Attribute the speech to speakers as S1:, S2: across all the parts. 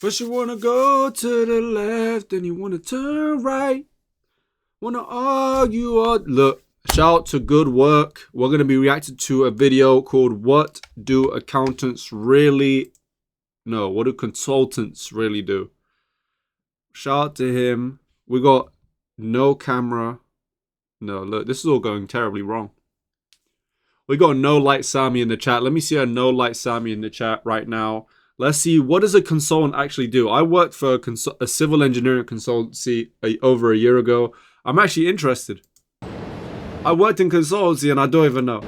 S1: First you wanna go to the left, then you wanna turn right. Wanna argue or... Look, shout out to Good Work. We're gonna be reacting to a video called What Do Accountants Really... No, what do consultants really do? Shout out to him. We got no camera. No, look, this is all going terribly wrong. We got No Light Sammy in the chat. Let me see a No Light Sammy in the chat right now. Let's see, what does a consultant actually do? I worked for a civil engineering consultancy over a year ago. I'm actually interested. I worked in consultancy and I don't even know.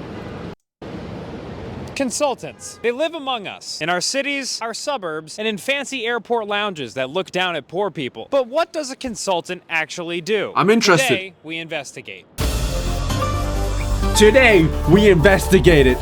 S2: Consultants. They live among us, in our cities, our suburbs, and in fancy airport lounges that look down at poor people. But what does a consultant actually do?
S1: I'm interested.
S2: Today, we investigate.
S1: Today, we investigate it.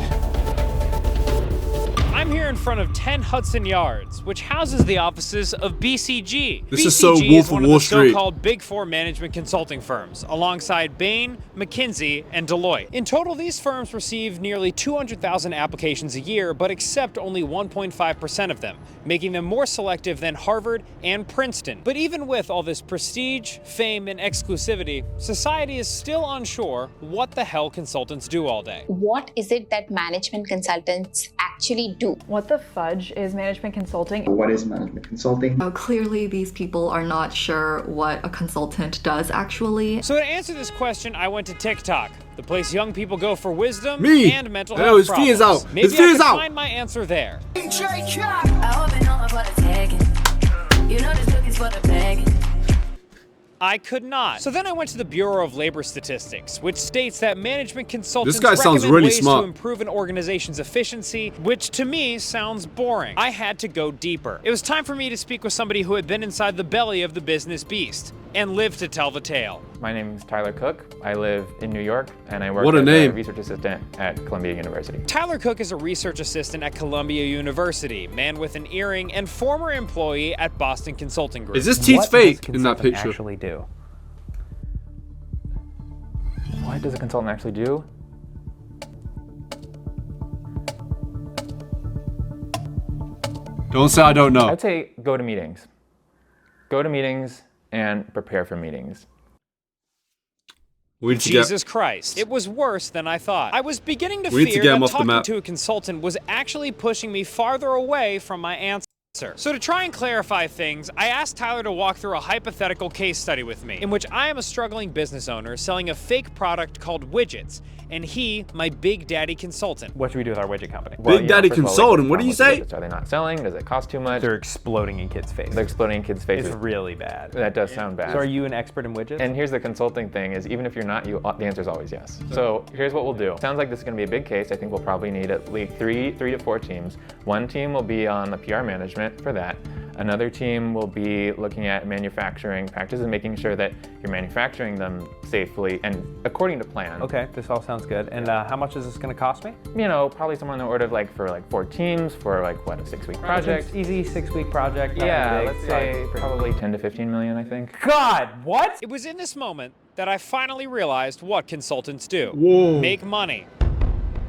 S2: I'm here in front of 10 Hudson Yards, which houses the offices of BCG.
S1: This
S2: BCG
S1: is so Wolf
S2: is
S1: of
S2: one
S1: Wall
S2: of the
S1: Street.
S2: so-called Big Four management consulting firms, alongside Bain, McKinsey, and Deloitte. In total, these firms receive nearly 200,000 applications a year, but accept only 1.5% of them, making them more selective than Harvard and Princeton. But even with all this prestige, fame, and exclusivity, society is still unsure what the hell consultants do all day.
S3: What is it that management consultants actually do?
S4: What the fudge is management consulting?
S5: What is management consulting?
S6: Clearly, these people are not sure what a consultant does actually.
S2: So to answer this question, I went to TikTok, the place young people go for wisdom
S1: Me.
S2: and mental
S1: Hey,
S2: health
S1: his
S2: problems.
S1: fee is out.
S2: Maybe
S1: His fee
S2: I
S1: is
S2: can
S1: out.
S2: find my answer there. I could not. So then I went to the Bureau of Labor Statistics, which states that management consultants
S1: This guy sounds
S2: recommend
S1: really
S2: ways
S1: smart.
S2: to improve an organization's efficiency, which to me sounds boring. I had to go deeper. It was time for me to speak with somebody who had been inside the belly of the business beast and lived to tell the tale.
S7: My name is Tyler Cook. I live in New York, and I work
S1: What a
S7: as
S1: name.
S7: a research assistant at Columbia University.
S2: Tyler Cook is a research assistant at Columbia University, man with an earring, and former employee at Boston Consulting Group.
S1: Is this teeth fake in that picture?
S7: Actually do? What does a consultant actually do?
S1: Don't say I don't know.
S7: I'd say go to meetings. Go to meetings and prepare for meetings.
S1: We need to get...
S2: Jesus Christ. It was worse than I thought. I was beginning to
S1: We need to
S2: fear
S1: get him
S2: that
S1: off the
S2: talking
S1: map.
S2: to a consultant was actually pushing me farther away from my answer. So to try and clarify things, I asked Tyler to walk through a hypothetical case study with me, in which I am a struggling business owner selling a fake product called widgets, and he, my big daddy consultant.
S8: What should we do with our widget company?
S1: Big Daddy Consultant, what do you say?
S7: Are they not selling? Does it cost too much?
S8: They're exploding in kids' faces.
S7: They're exploding in kids' faces.
S8: It's really bad.
S7: That does sound bad.
S8: So are you an expert in widgets?
S7: And here's the consulting thing is even if you're not, the answer is always yes. So here's what we'll do. Sounds like this is gonna be a big case. I think we'll probably need at least three to four teams. One team will be on the PR management for that. Another team will be looking at manufacturing practices and making sure that you're manufacturing them safely and according to plan.
S8: Okay, this all sounds good. And how much is this gonna cost me?
S7: You know, probably somewhere in the order of for 4 teams for what, a 6-week project?
S8: Easy 6-week project.
S7: Yeah,
S8: nothing big.
S7: let's say probably 10 to 15 million, I think.
S8: God, what?
S2: It was in this moment that I finally realized what consultants do.
S1: Whoa.
S2: Make money.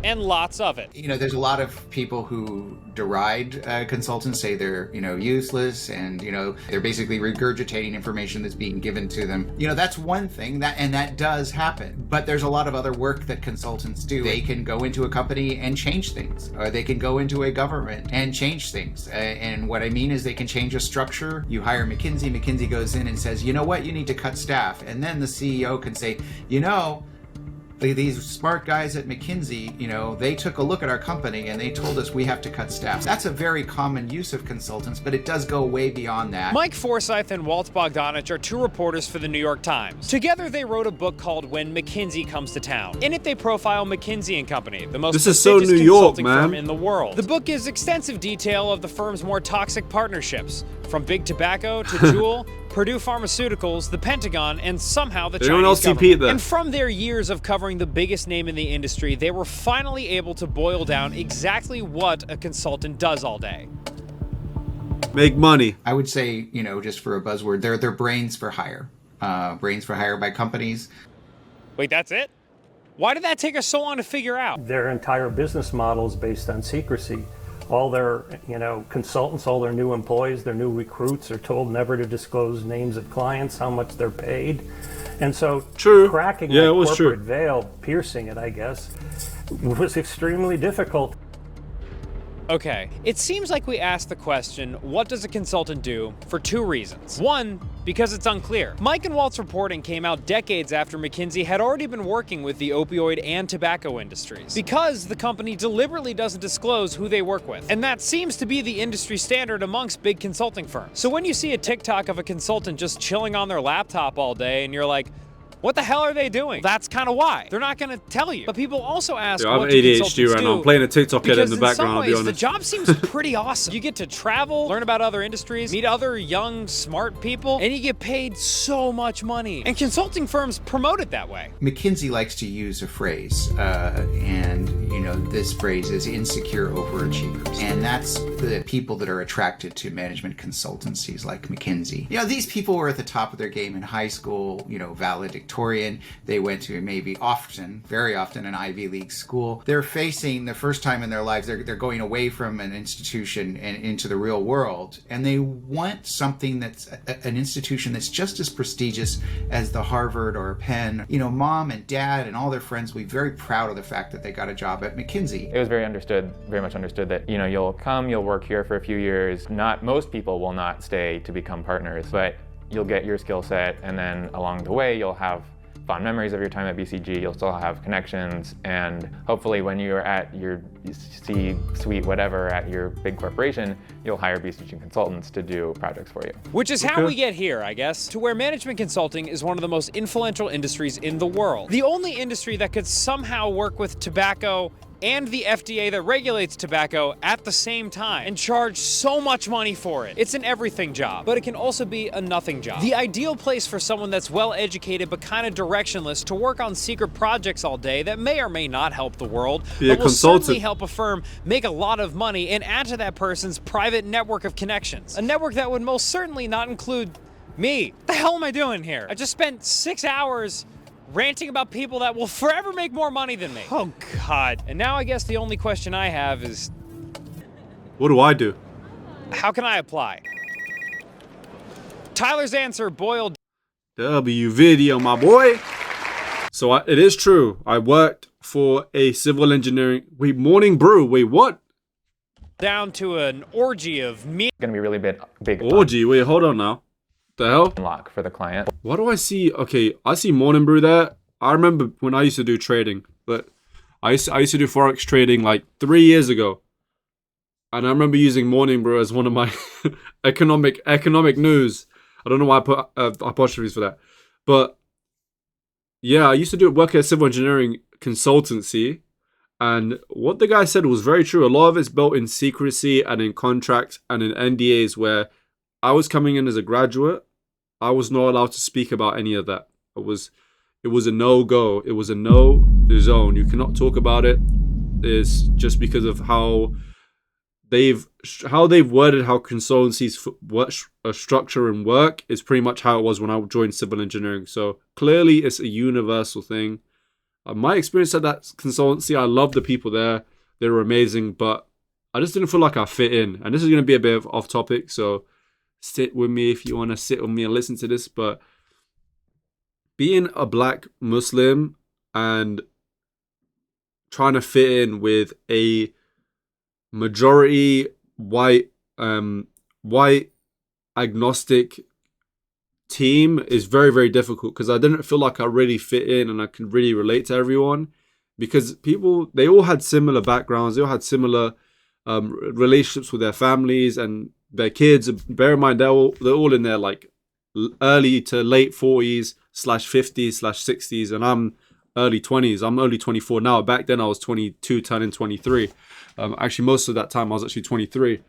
S2: And lots of it.
S9: You know, there's a lot of people who deride consultants, say they're, useless and, they're basically regurgitating information that's being given to them. That's one thing and that does happen. But there's a lot of other work that consultants do. They can go into a company and change things, or they can go into a government and change things. And what I mean is they can change a structure. You hire McKinsey, McKinsey goes in and says, you know what, you need to cut staff. And then the CEO can say, these smart guys at McKinsey, they took a look at our company and they told us we have to cut staff. That's a very common use of consultants, but it does go way beyond that.
S2: Mike Forsyth and Walt Bogdanich are 2 reporters for the New York Times. Together, they wrote a book called When McKinsey Comes to Town. In it, they profile McKinsey & Company, the most
S1: This is so
S2: prestigious
S1: New York,
S2: consulting
S1: man.
S2: firm in the world. The book gives extensive detail of the firm's more toxic partnerships, from Big Tobacco to Juul, Purdue Pharmaceuticals, the Pentagon, and somehow the
S1: Anyone else
S2: Chinese
S1: see Pete
S2: government.
S1: there?
S2: And from their years of covering the biggest name in the industry, they were finally able to boil down exactly what a consultant does all day.
S1: Make money.
S9: I would say, just for a buzzword, they're brains for hire. Brains for hire by companies.
S2: Wait, that's it? Why did that take us so long to figure out?
S10: Their entire business model is based on secrecy.
S5: all their, consultants, all their new employees, their new recruits are told never to disclose names of clients, how much they're paid. And so cracking that corporate veil, piercing it, I guess, was extremely difficult.
S2: Okay, it seems like we asked the question, what does a consultant do, for two reasons. One, because it's unclear. Mike and Walt's reporting came out decades after McKinsey had already been working with the opioid and tobacco industries, because the company deliberately doesn't disclose who they work with. And that seems to be the industry standard amongst big consulting firms. So when you see a TikTok of a consultant just chilling on their laptop all day and you're like, what the hell are they doing? That's kind of why. They're not going to tell you. But people also ask,
S1: I'm
S2: what do
S1: ADHD
S2: consultants
S1: right
S2: do?
S1: now. I'm playing a TikTok edit in the background, I'll be
S2: Because in
S1: honest.
S2: some ways, the job seems pretty awesome. You get to travel, learn about other industries, meet other young, smart people, and you get paid so much money. And consulting firms promote it that way.
S9: McKinsey likes to use a phrase, and this phrase is insecure overachievers. And that's the people that are attracted to management consultancies like McKinsey. These people were at the top of their game in high school, valedictorian. They went to very often, an Ivy League school. They're facing the first time in their lives, they're going away from an institution and into the real world. And they want something that's an institution that's just as prestigious as the Harvard or Penn. Mom and dad and all their friends will be very proud of the fact that they got a job at McKinsey.
S7: It was very much understood that, you'll work here for a few years. Most people will not stay to become partners, but you'll get your skill set, and then along the way, you'll have fond memories of your time at BCG, you'll still have connections, and hopefully when you're at your C-suite, whatever, at your big corporation, you'll hire BCG consultants to do projects for you.
S2: Which is how we get here, I guess, to where management consulting is one of the most influential industries in the world. The only industry that could somehow work with tobacco and the FDA that regulates tobacco at the same time and charge so much money for it. It's an everything job, but it can also be a nothing job. The ideal place for someone that's well educated but kind of directionless to work on secret projects all day that may or may not help the world, but will certainly help a firm make a lot of money and add to that person's private network of connections. A network that would most certainly not include me. What the hell am I doing here? I just spent 6 hours ranting about people that will forever make more money than me. Oh, God. And now I guess the only question I have is,
S1: what do I do?
S2: How can I apply? Tyler's answer boiled
S1: W video, my boy. So it is true. I worked for a civil engineering. Wait, Morning Brew. Wait, what?
S2: down to an orgy of me.
S7: It's gonna be really big.
S1: Orgy. Wait, hold on now. The hell?
S7: Unlock for the client.
S1: What do I see? Okay, I see Morning Brew there. I remember when I used to do trading, but I used to do Forex trading like 3 years ago. And I remember using Morning Brew as one of my economic news. I don't know why I put apostrophes for that. But yeah, I used to work at a civil engineering consultancy. And what the guy said was very true. A lot of it's built in secrecy and in contracts and in NDAs where I was coming in as a graduate. I was not allowed to speak about any of that. It was a no-go. It was a no zone. You cannot talk about it. It's just because of how they've worded how consultancies structure and work is pretty much how it was when I joined civil engineering. So clearly it's a universal thing. My experience at that consultancy, I love the people there. They were amazing, but I just didn't feel like I fit in. And this is going to be a bit of off topic, so sit with me if you want to sit with me and listen to this. But being a black Muslim and trying to fit in with a majority white agnostic team is very, very difficult, because I didn't feel like I really fit in and I could really relate to everyone, because they all had similar backgrounds, they all had similar relationships with their families and their kids. Bear in mind, they're all in their like early to late 40s / 50s / 60s, and I'm early 20s. I'm early 24 now. Back then I was 22 turning 23. Actually, most of that time I was actually 23,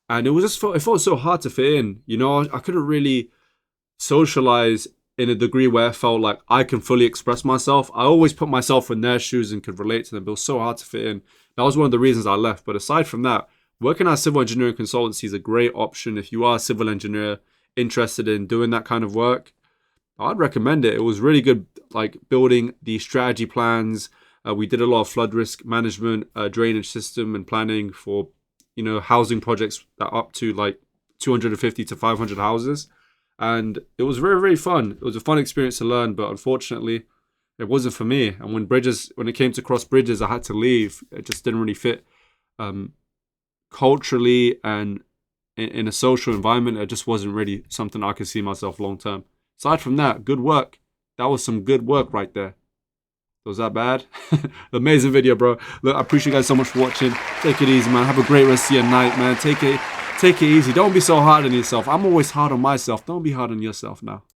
S1: and it felt so hard to fit in. You know, I couldn't really socialize in a degree where I felt like I can fully express myself. I always put myself in their shoes and could relate to them, but it was so hard to fit in. That was one of the reasons I left. But aside from that, working at a civil engineering consultancy is a great option if you are a civil engineer interested in doing that kind of work. I'd recommend it. It was really good, like building the strategy plans. We did a lot of flood risk management, drainage system and planning for, you know, housing projects that are up to like 250 to 500 houses. And it was very, very fun. It was a fun experience to learn, but unfortunately, it wasn't for me. And when it came to cross bridges, I had to leave. It just didn't really fit culturally, and in a social environment, it just wasn't really something I could see myself long term. Aside from that, good work. That was some good work right there. Was that bad? Amazing video, bro. Look, I appreciate you guys so much for watching. Take it easy, man. Have a great rest of your night, man. Take it easy. Don't be so hard on yourself. I'm always hard on myself. Don't be hard on yourself now.